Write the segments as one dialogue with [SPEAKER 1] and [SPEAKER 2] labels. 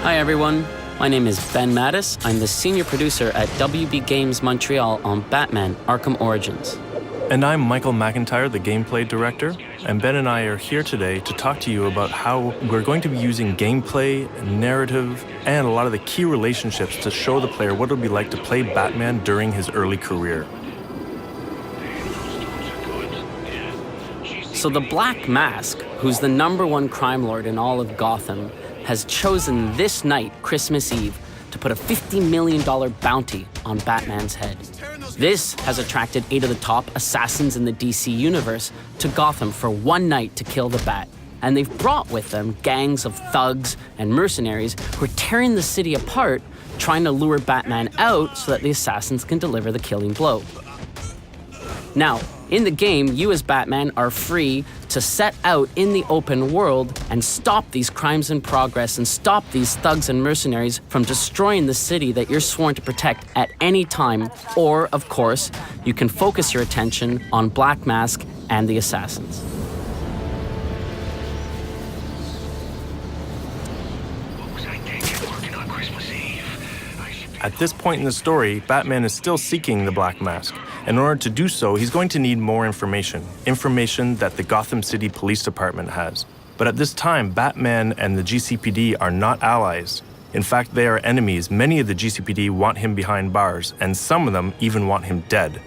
[SPEAKER 1] Hi everyone, my name is Ben Mattis. I'm the senior producer at WB Games Montreal on Batman Arkham Origins.
[SPEAKER 2] And I'm Michael McIntyre, the gameplay director, and Ben and I are here today to talk to you about how we're going to be using gameplay, narrative, and a lot of the key relationships to show the player what it would be like to play Batman during his early career.
[SPEAKER 1] So the Black Mask, who's the #1 crime lord in all of Gotham, has chosen this night, Christmas Eve, to put a $50 million bounty on Batman's head. This has attracted 8 of the top assassins in the DC universe to Gotham for one night to kill the Bat. And they've brought with them gangs of thugs and mercenaries who are tearing the city apart, trying to lure Batman out so that the assassins can deliver the killing blow. Now, in the game, you as Batman are free to set out in the open world and stop these crimes in progress and stop these thugs and mercenaries from destroying the city that you're sworn to protect at any time. Or, of course, you can focus your attention on Black Mask and the assassins.
[SPEAKER 2] At this point in the story, Batman is still seeking the Black Mask. In order to do so, he's going to need more information that the Gotham City Police Department has. But at this time, Batman and the GCPD are not allies. In fact, they are enemies. Many of the GCPD want him behind bars, and some of them even want him dead.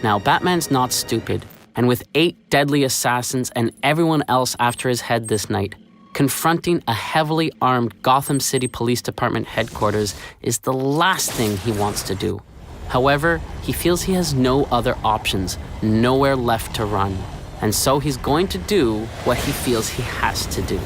[SPEAKER 1] Now, Batman's not stupid, and with 8 deadly assassins and everyone else after his head this night, confronting a heavily armed Gotham City Police Department headquarters is the last thing he wants to do. However, he feels he has no other options, nowhere left to run. And so he's going to do what he feels he has to do.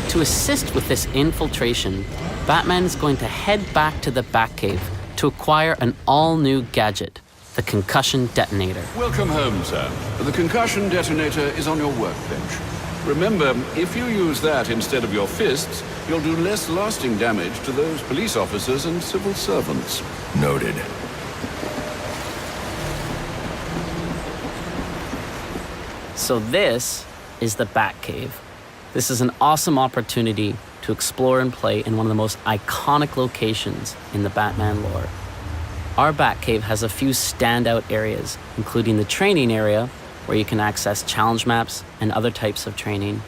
[SPEAKER 1] To assist with this infiltration, Batman is going to head back to the Batcave to acquire an all-new gadget, the concussion detonator.
[SPEAKER 3] Welcome home, sir. The concussion detonator is on your workbench. Remember, if you use that instead of your fists, you'll do less lasting damage to those police officers and civil servants.
[SPEAKER 4] Noted.
[SPEAKER 1] So this is the Batcave. This is an awesome opportunity to explore and play in one of the most iconic locations in the Batman lore. Our Batcave has a few standout areas, including the training area, where you can access challenge maps and other types of training,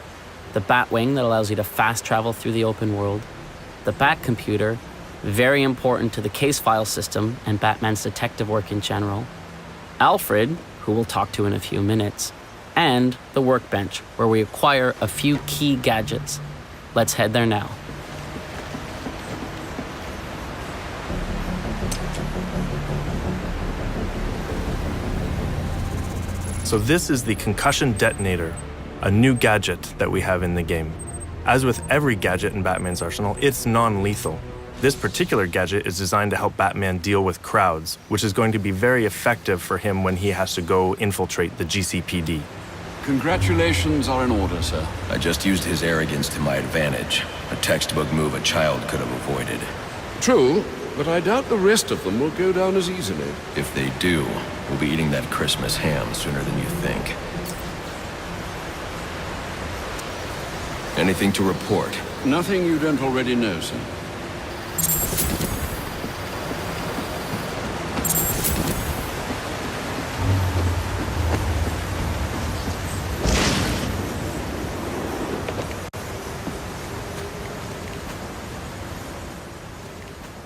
[SPEAKER 1] the Batwing that allows you to fast travel through the open world, the Batcomputer, very important to the case file system and Batman's detective work in general, Alfred, who we'll talk to in a few minutes, and the workbench, where we acquire a few key gadgets. Let's head there now.
[SPEAKER 2] So this is the concussion detonator, a new gadget that we have in the game. As with every gadget in Batman's arsenal, it's non-lethal. This particular gadget is designed to help Batman deal with crowds, which is going to be very effective for him when he has to go infiltrate the GCPD.
[SPEAKER 3] Congratulations are in order, sir.
[SPEAKER 4] I just used his arrogance to my advantage. A textbook move a child could have avoided.
[SPEAKER 3] True, but I doubt the rest of them will go down as easily.
[SPEAKER 4] If they do, we'll be eating that Christmas ham sooner than you think. Anything to report?
[SPEAKER 3] Nothing you don't already know, sir.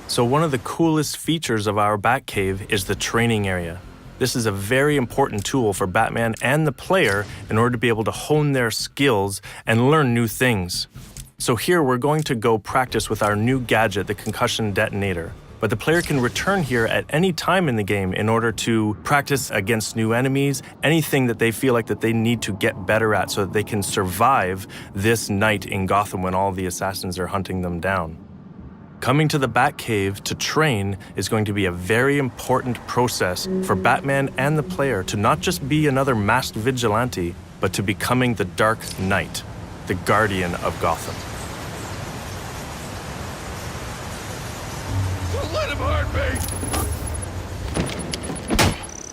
[SPEAKER 2] So one of the coolest features of our Batcave is the training area. This is a very important tool for Batman and the player in order to be able to hone their skills and learn new things. So here we're going to go practice with our new gadget, the concussion detonator. But the player can return here at any time in the game in order to practice against new enemies, anything that they feel like that they need to get better at so that they can survive this night in Gotham when all the assassins are hunting them down. Coming to the Batcave to train is going to be a very important process for Batman and the player to not just be another masked vigilante, but to becoming the Dark Knight, the guardian of Gotham.
[SPEAKER 3] Let him hurt me!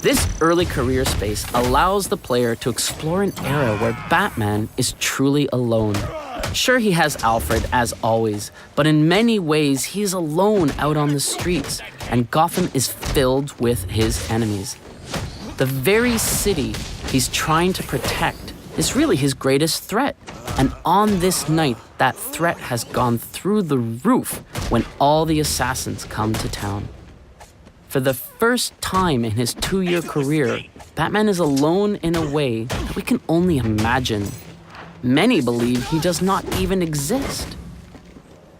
[SPEAKER 1] This early career space allows the player to explore an era where Batman is truly alone. Sure, he has Alfred, as always, but in many ways, he's alone out on the streets, and Gotham is filled with his enemies. The very city he's trying to protect is really his greatest threat. And on this night, that threat has gone through the roof when all the assassins come to town. For the first time in his 2-year career, Batman is alone in a way that we can only imagine. Many believe he does not even exist.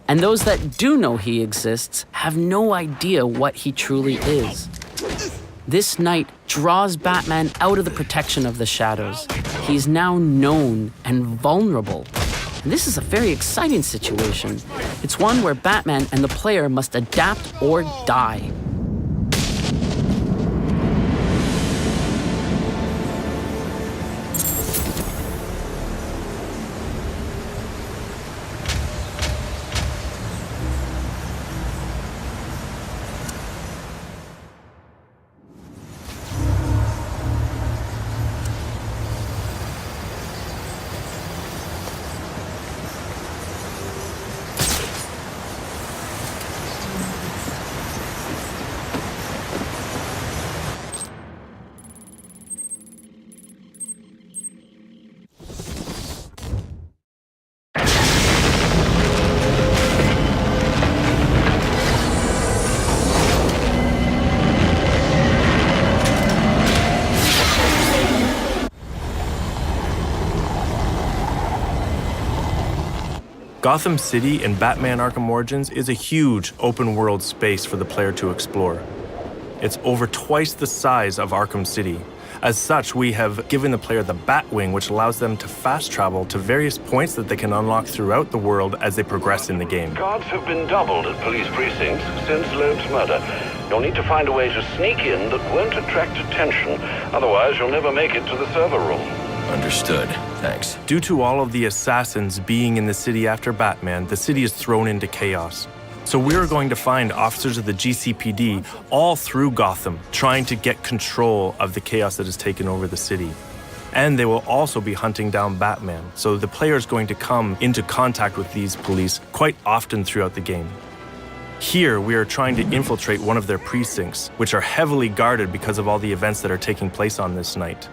[SPEAKER 1] And those that do know he exists have no idea what he truly is. This night draws Batman out of the protection of the shadows. He's now known and vulnerable. And this is a very exciting situation. It's one where Batman and the player must adapt or die.
[SPEAKER 2] Gotham City in Batman Arkham Origins is a huge open-world space for the player to explore. It's over twice the size of Arkham City. As such, we have given the player the Batwing, which allows them to fast travel to various points that they can unlock throughout the world as they progress in the game.
[SPEAKER 5] Guards have been doubled at police precincts since Loeb's murder. You'll need to find a way to sneak in that won't attract attention. Otherwise, you'll never make it to the server room.
[SPEAKER 4] Understood. Thanks.
[SPEAKER 2] Due to all of the assassins being in the city after Batman, the city is thrown into chaos. So we're going to find officers of the GCPD all through Gotham, trying to get control of the chaos that has taken over the city. And they will also be hunting down Batman, so the player is going to come into contact with these police quite often throughout the game. Here, we are trying to infiltrate one of their precincts, which are heavily guarded because of all the events that are taking place on this night.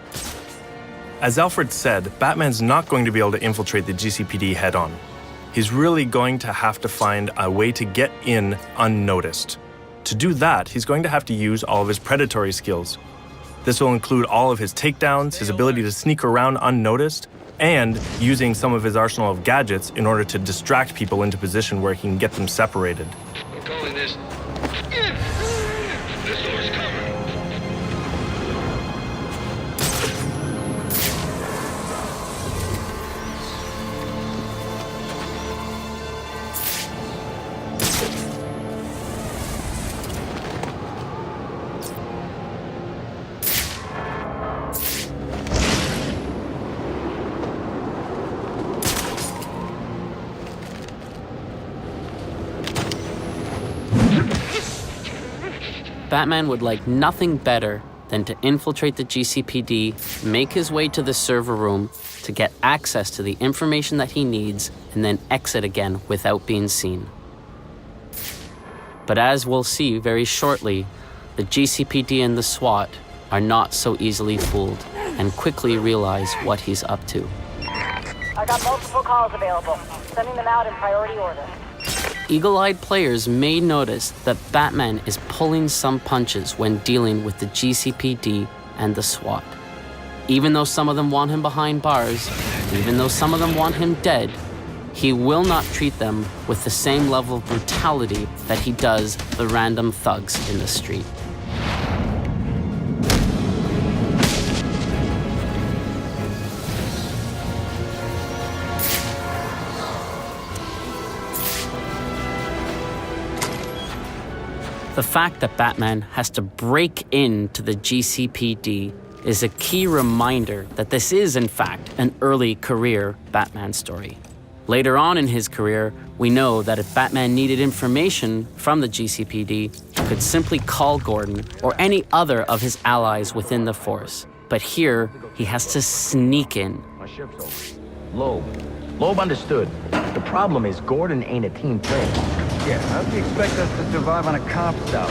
[SPEAKER 2] As Alfred said, Batman's not going to be able to infiltrate the GCPD head-on. He's really going to have to find a way to get in unnoticed. To do that, he's going to have to use all of his predatory skills. This will include all of his takedowns, his ability to sneak around unnoticed, and using some of his arsenal of gadgets in order to distract people into position where he can get them separated.
[SPEAKER 5] I'm calling this. This door's coming.
[SPEAKER 1] Batman would like nothing better than to infiltrate the GCPD, make his way to the server room to get access to the information that he needs, and then exit again without being seen. But as we'll see very shortly, the GCPD and the SWAT are not so easily fooled and quickly realize what he's up to.
[SPEAKER 6] I got multiple calls available. Sending them out in priority order.
[SPEAKER 1] Eagle-eyed players may notice that Batman is pulling some punches when dealing with the GCPD and the SWAT. Even though some of them want him behind bars, even though some of them want him dead, he will not treat them with the same level of brutality that he does the random thugs in the street. The fact that Batman has to break into the GCPD is a key reminder that this is, in fact, an early career Batman story. Later on in his career, we know that if Batman needed information from the GCPD, he could simply call Gordon or any other of his allies within the force. But here, he has to sneak in.
[SPEAKER 7] My shift's over. Loeb, Loeb understood. The problem is Gordon ain't a team player.
[SPEAKER 8] Yeah, how do you expect us to survive on a comp stout?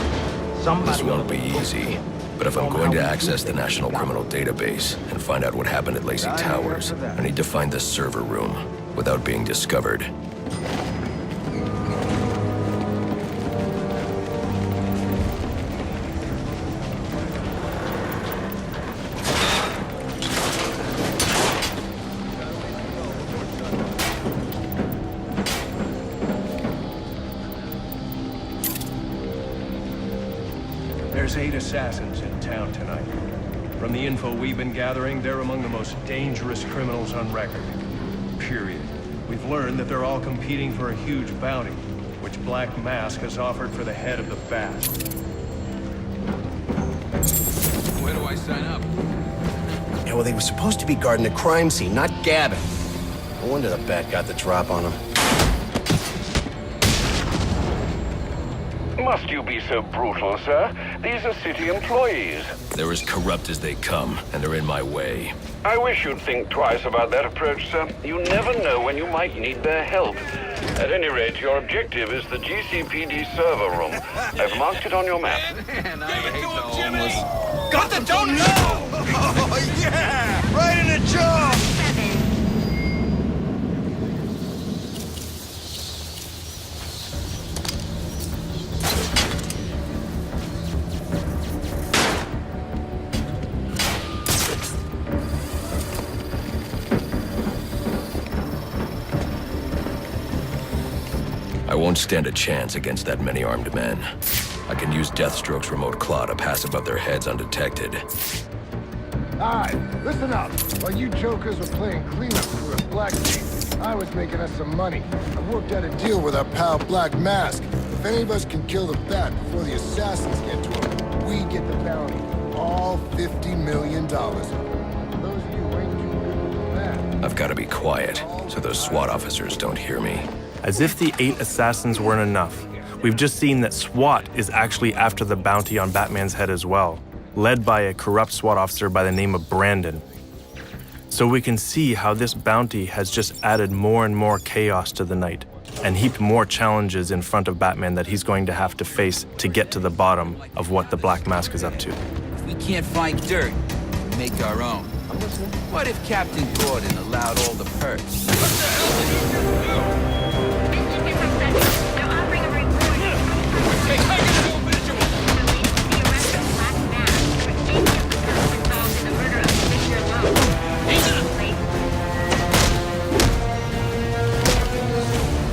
[SPEAKER 4] This won't be easy. But if I'm going to access the National Criminal Database and find out what happened at Lacey Towers, I need to find the server room without being discovered.
[SPEAKER 9] There's 8 assassins in town tonight. From the info we've been gathering, they're among the most dangerous criminals on record. Period. We've learned that they're all competing for a huge bounty, which Black Mask has offered for the head of the Bat.
[SPEAKER 10] Where do I sign up?
[SPEAKER 11] Yeah, well, they were supposed to be guarding the crime scene, not gabbing. No wonder the Bat got the drop on them.
[SPEAKER 5] Must you be so brutal, sir? These are city employees.
[SPEAKER 4] They're as corrupt as they come, and they're in my way.
[SPEAKER 5] I wish you'd think twice about that approach, sir. You never know when you might need their help. At any rate, your objective is the GCPD server room. I've marked it on your map.
[SPEAKER 10] Man, I hate the homeless.
[SPEAKER 8] Got the donut! Oh, yeah! Right in the jaw!
[SPEAKER 4] I won't stand a chance against that many armed men. I can use Deathstroke's remote claw to pass above their heads undetected.
[SPEAKER 12] Alright, listen up. While you jokers were playing cleanup for a black team, I was making us some money. I worked out a deal with our pal Black Mask. If any of us can kill the Bat before the assassins get to him, we get the bounty. All $50 million. Those of you who ain't too good with that.
[SPEAKER 4] I've got to be quiet, so those SWAT officers don't hear me.
[SPEAKER 2] As if the 8 assassins weren't enough, we've just seen that SWAT is actually after the bounty on Batman's head as well, led by a corrupt SWAT officer by the name of Brandon. So we can see how this bounty has just added more and more chaos to the night, and heaped more challenges in front of Batman that he's going to have to face to get to the bottom of what the Black Mask is up to.
[SPEAKER 10] If we can't find dirt, we make our own. What if Captain Gordon allowed all the perks? What the hell did you do?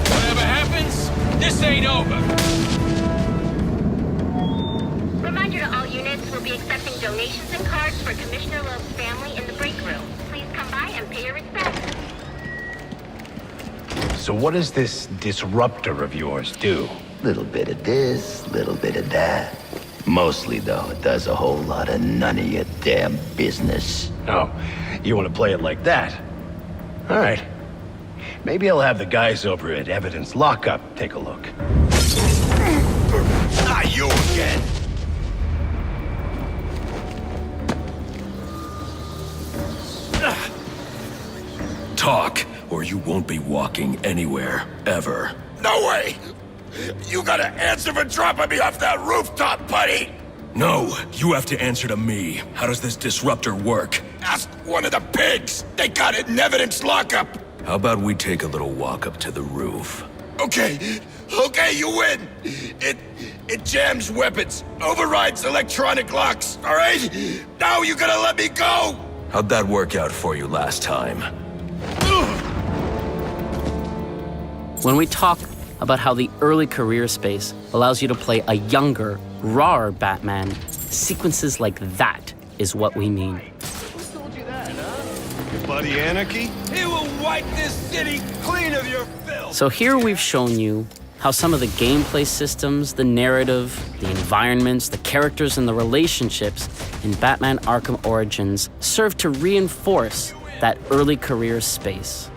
[SPEAKER 9] Whatever happens, this ain't over.
[SPEAKER 6] Reminder to all units, we'll be accepting donations and cards for Commissioner Loeb's family in the break room. Please come by and pay your respects.
[SPEAKER 7] So what does this disruptor of yours do?
[SPEAKER 13] Little bit of this, little bit of that. Mostly, though, it does a whole lot of none of your damn business.
[SPEAKER 7] Oh, you want to play it like that? All right. Maybe I'll have the guys over at Evidence Lockup take a look.
[SPEAKER 8] Ah, you again!
[SPEAKER 4] Talk, or you won't be walking anywhere, ever.
[SPEAKER 8] No way! You gotta answer for dropping me off that rooftop, buddy!
[SPEAKER 4] No, you have to answer to me. How does this disruptor work?
[SPEAKER 8] Ask one of the pigs! They got it in Evidence Lockup!
[SPEAKER 4] How about we take a little walk up to the roof?
[SPEAKER 8] Okay, you win! It jams weapons, overrides electronic locks, alright? Now you gotta let me go!
[SPEAKER 4] How'd that work out for you last time?
[SPEAKER 1] When we talk about how the early career space allows you to play a younger, rawer Batman, sequences like that is what we mean.
[SPEAKER 9] Who told you that, huh?
[SPEAKER 8] Your buddy Anarchy?
[SPEAKER 10] He will wipe this city clean of your filth!
[SPEAKER 1] So here we've shown you how some of the gameplay systems, the narrative, the environments, the characters, and the relationships in Batman Arkham Origins serve to reinforce that early career space.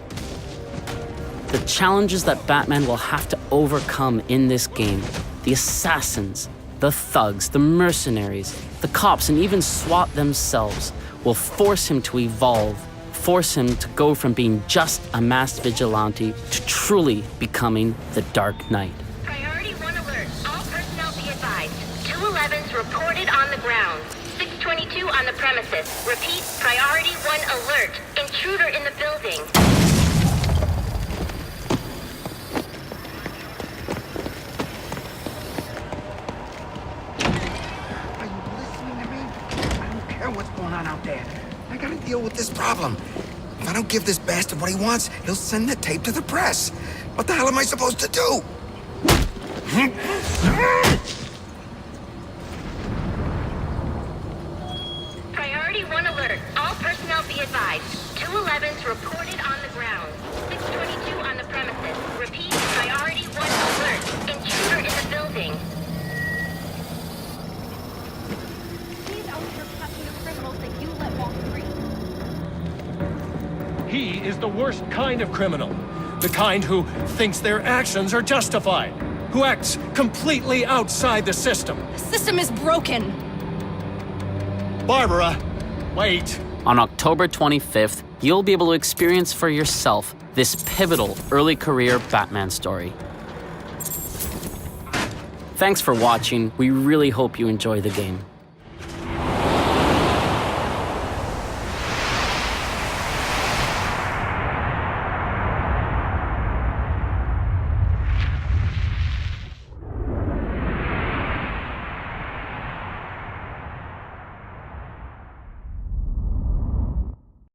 [SPEAKER 1] The challenges that Batman will have to overcome in this game, the assassins, the thugs, the mercenaries, the cops, and even SWAT themselves will force him to evolve force him to go from being just a masked vigilante to truly becoming the Dark Knight.
[SPEAKER 6] Priority 1 alert. All personnel be advised. 211's reported on the ground. 622 on the premises. Repeat, priority 1 alert. Intruder in the building.
[SPEAKER 14] Are you listening to me? I don't care what's going on out there. I gotta deal with this problem. If I don't give this bastard what he wants, he'll send the tape to the press. What the hell am I supposed to do?
[SPEAKER 6] Priority 1 alert. All personnel be advised. 211's reported on the ground. 622 on the premises. Repeat, priority 1 alert. Intruder in the building.
[SPEAKER 15] He's out here catching the criminals that you let walk free.
[SPEAKER 9] He is the worst kind of criminal. The kind who thinks their actions are justified. Who acts completely outside the system.
[SPEAKER 15] The system is broken.
[SPEAKER 9] Barbara, wait.
[SPEAKER 1] On October 25th, you'll be able to experience for yourself this pivotal early career Batman story. Thanks for watching. We really hope you enjoy the game.